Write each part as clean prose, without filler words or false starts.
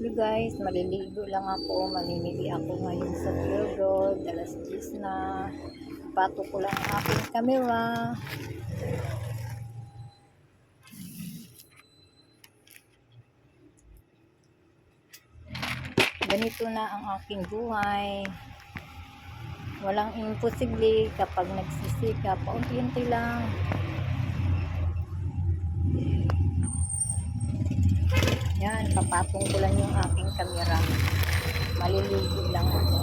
Hello guys, maliligo lang ako. Mamimili ako ngayon sa Pure Gold. Alas 10 na. Pato ko lang ang aking camera. Ganito na ang aking buhay. Walang imposible kapag nagsisikap. Paunti-unti lang. Yan, papatong ko lang yung aking camera. Maliligo lang ako.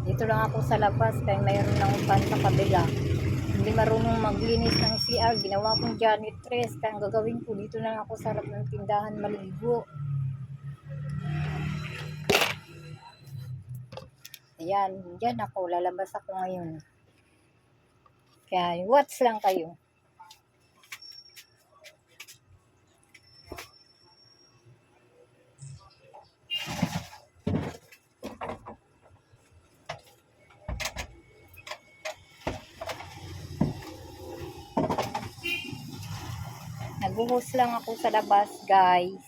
Dito lang ako sa labas kaya mayroon lang upan sa kabila. Hindi marunong maglinis ng CR. Ginawa kong janitress. Kaya ang gagawin ko, dito lang ako sa harap ng tindahan maligo. Ayan, dyan ako. Lalabas ako ngayon. Kaya watch lang kayo. Nagbuhos lang ako sa labas, guys.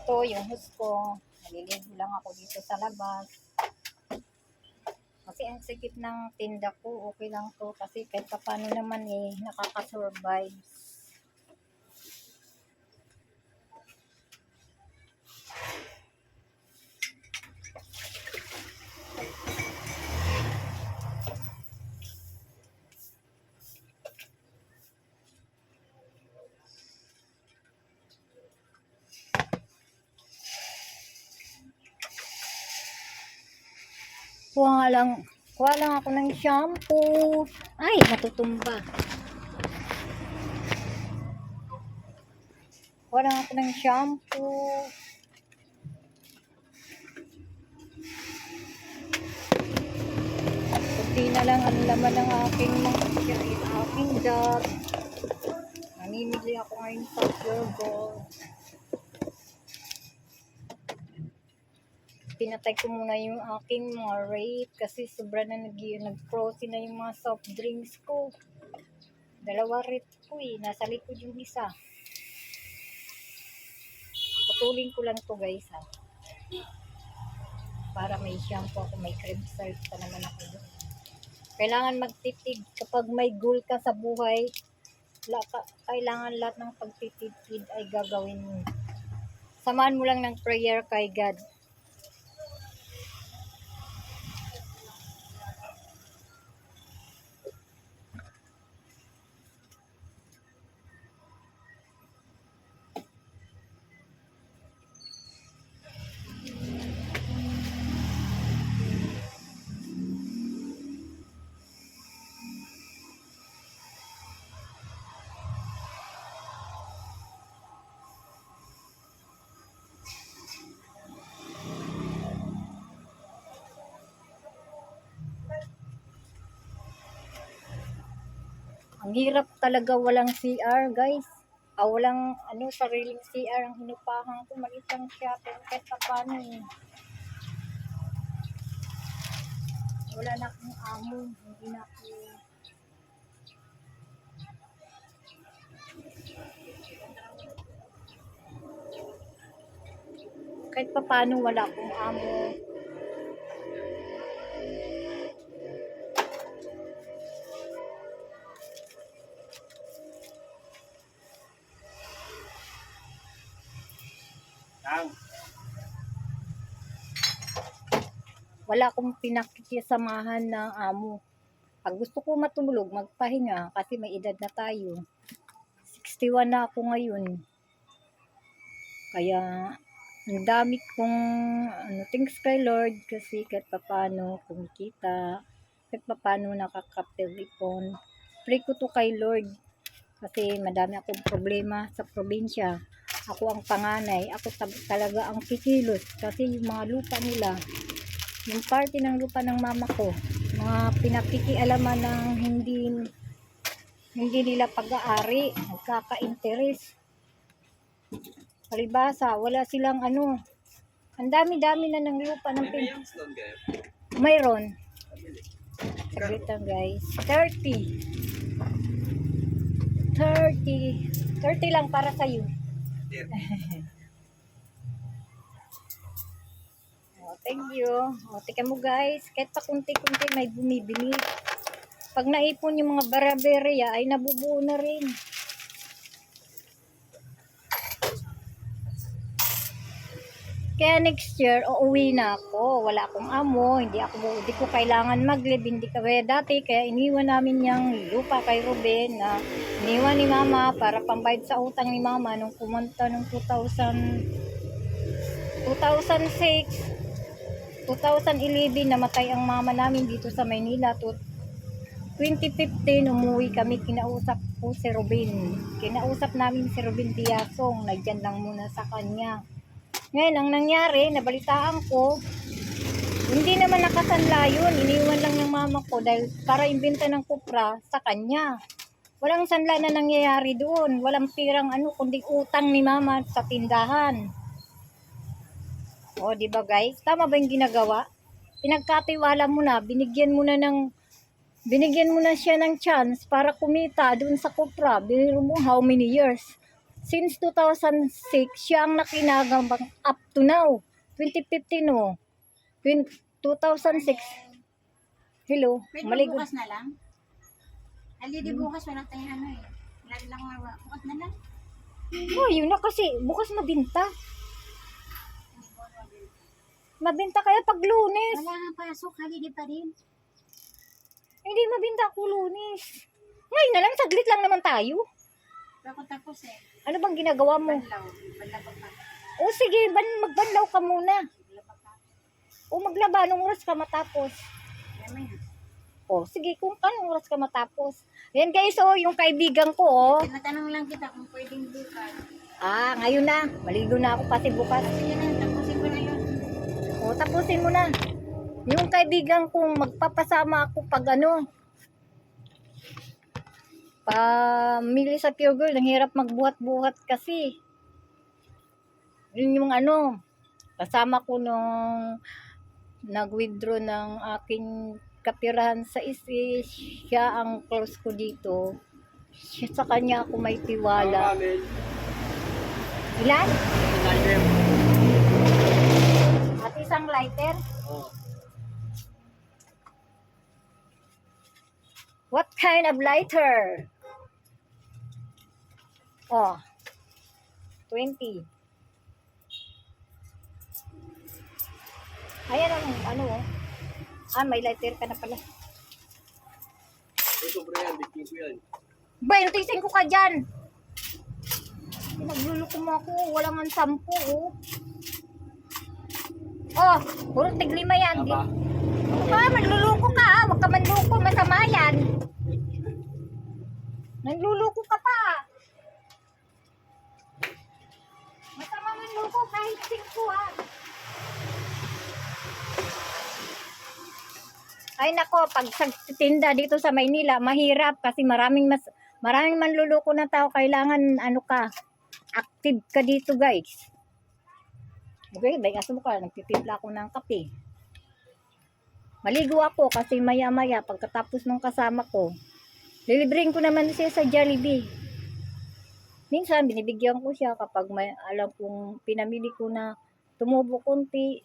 Ito yung hus ko. Naliligo lang ako dito sa labas. Kasi ang sikip ng tinda ko, okay lang to. Kasi kahit paano naman nakaka-survive. Kuha lang ako ng shampoo. Ay, natutumba. Kuha lang ako ng shampoo. Kunti na lang ang laman ng aking jar. Namimili ako ngayon sa Pure Gold. Pinatay ko muna yung aking mga rate kasi sobra na nag-frozen na yung mga soft drinks ko. 2 rate ko nasa likod yung isa. Putulin ko lang to guys ha. Para may shampoo ako, may cream salt pa naman ako. Kailangan magtitid kapag may goal ka sa buhay. Kailangan lahat ng pagtitid ay gagawin mo. Samaan mo lang ng prayer kay God. Ang hirap talaga walang CR, guys. Walang sariling CR ang inupahan ko. Maliit lang siya, pero kahit pa paano wala na akong amo. Hindi na ako. Kahit pa paano wala akong amo. Wala akong pinakikisamahan ng amo. Pag gusto ko matulog, magpahinga kasi may edad na tayo. 61 na ako ngayon. Kaya ang dami kong thanks kay Lord kasi kahit papano kumikita, kahit papano nakakapag-ipon. Pray ko to kay Lord kasi madami akong problema sa probinsya. Ako ang panganay, ako talaga ang kikilos kasi yung mga lupa nila, yung parte ng lupa ng mama ko, mga pinakikialaman ng hindi nila pag-aari, nagkaka-interest. Palibasa, wala silang ano. Ang dami-dami na ng lupa ng mayroon. Saglit lang guys. 30 lang para sa iyo. Oh, thank you. Oh, tika mo guys, kahit pa kunti-kunti may bumibili. Pag naipon yung mga baraberia ay nabubuo na rin. Kaya next year, uuwi na ako. Wala akong amo, hindi ko kailangan mag-live, hindi kaya dati. Kaya iniwan namin yung lupa kay Ruben na iniwan ni Mama para pambayad sa utang ni Mama nung pumunta nung 2006, 2011, namatay ang mama namin dito sa Maynila. 2015, umuwi kami, kinausap ko si Ruben. Kinausap namin si Ruben Diasong, nagdyan lang muna sa kanya. Ngayon, ang nangyari, nabalitaan ko, hindi naman nakasanla yun. Iniwan lang ng mama ko dahil para imbenta ng kupra sa kanya. Walang sanla na nangyayari doon. Walang pirang kundi utang ni mama sa tindahan. O, di ba guys? Tama ba yung ginagawa? Pinagkatiwala mo na, binigyan mo na siya ng chance para kumita doon sa kupra. Biro mo how many years? Since 2006, siya ang nakinagambang up to now. 2015 o. 2006. Hello. Pwede Maligo. bukas na lang? Ali, di bukas wala tayong Lagi lang bukas na lang. Oh, yun na kasi. Bukas mabinta. Mabinta kaya pag Lunes. Wala nga pasok, holiday pa rin. Hindi mabinta ako Lunes. Ngayon na lang, saglit lang naman tayo. Bako tapos Ano bang ginagawa mo? Banlaw pa. O sige, magbanlaw ka muna. O maglaba, anong oras ka matapos? O sige, kung anong oras ka matapos. Yan guys, yung kaibigan ko, Tinatanong lang kita kung pwedeng bukas. ngayon na. Maligo na ako kasi bukas. Sige na, tapusin ko na yun. O, tapusin mo na. Yung kaibigan kong magpapasama ako pag pamili sa Pure Gold, ang hirap magbuhat-buhat kasi. Yun yung kasama ko nung nag-withdraw ng aking kapirahan sa ISIS, siya ang close ko dito. Sa kanya ako may tiwala. Ilan? At isang lighter? What kind of lighter? 20. Ayan ang may lighter ka na pala. Ito bro yan, bikin ko yan. Ba, notisin ko ka dyan. Pinagluluko mo ako, wala nga 10 puro tig-5 yan. Aba? Magluluko ka huwag ka manluko, masama yan. Nagluluko ka pa. Masama manluko kahit 5 Ay nako, pag sa tinda dito sa Maynila, mahirap kasi maraming manluluko na tao. Kailangan active ka dito guys. Okay, bayas mo ka, nagtitimpla ako ng kape. Maligo ako kasi maya-maya pagkatapos ng kasama ko, lilibring ko naman siya sa Jollibee. Minsan binibigyan ko siya kapag may alam kong pinamili ko na tumubo konti.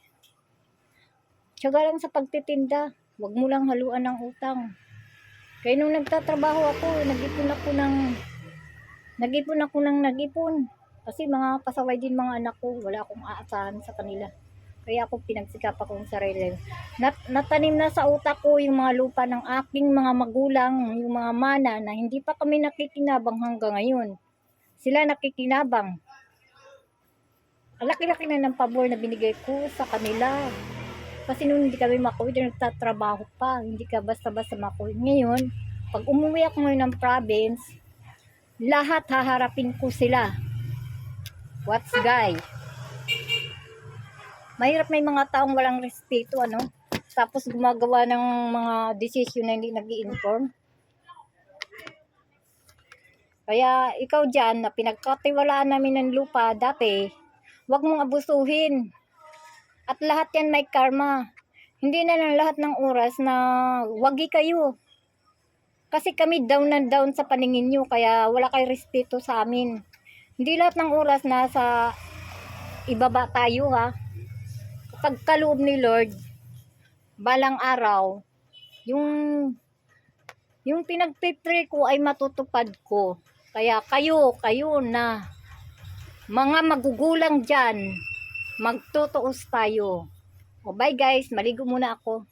Tiyaga lang sa pagtitinda. Huwag mo lang haluan ng utang. Kaya nung nagtatrabaho ako, nag-ipon ako ng Kasi mga pasaway din mga anak ko, wala akong aasahan sa kanila. Kaya ako pinagsikap akong sarili. Natanim na sa utak ko yung mga lupa ng aking mga magulang, yung mga mana na hindi pa kami nakikinabang hanggang ngayon. Sila nakikinabang. Ang laki-laki na ng pabor na binigay ko sa kanila. Kasi nung hindi kami makuwid, nagtatrabaho pa. Hindi ka basta-basta makuwid. Ngayon, pag umuwi ako ngayon ng province, lahat haharapin ko sila. What's guy? Mahirap may mga taong walang respeto, tapos gumagawa ng mga desisyon na hindi nag-i-inform. Kaya ikaw dyan, na pinagkatiwalaan namin ng lupa dati, huwag mong abusuhin. At lahat yan may karma. Hindi na lang lahat ng oras na wagi kayo. Kasi kami down na down sa paningin nyo, kaya wala kayo respeto sa amin. Hindi lahat ng oras nasa ibaba tayo ha. Pagkaloob ni Lord, balang araw, yung pinagpipray ko ay matutupad ko. Kaya kayo na mga magugulang dyan, magtutuos tayo. O bye guys, maligo muna ako.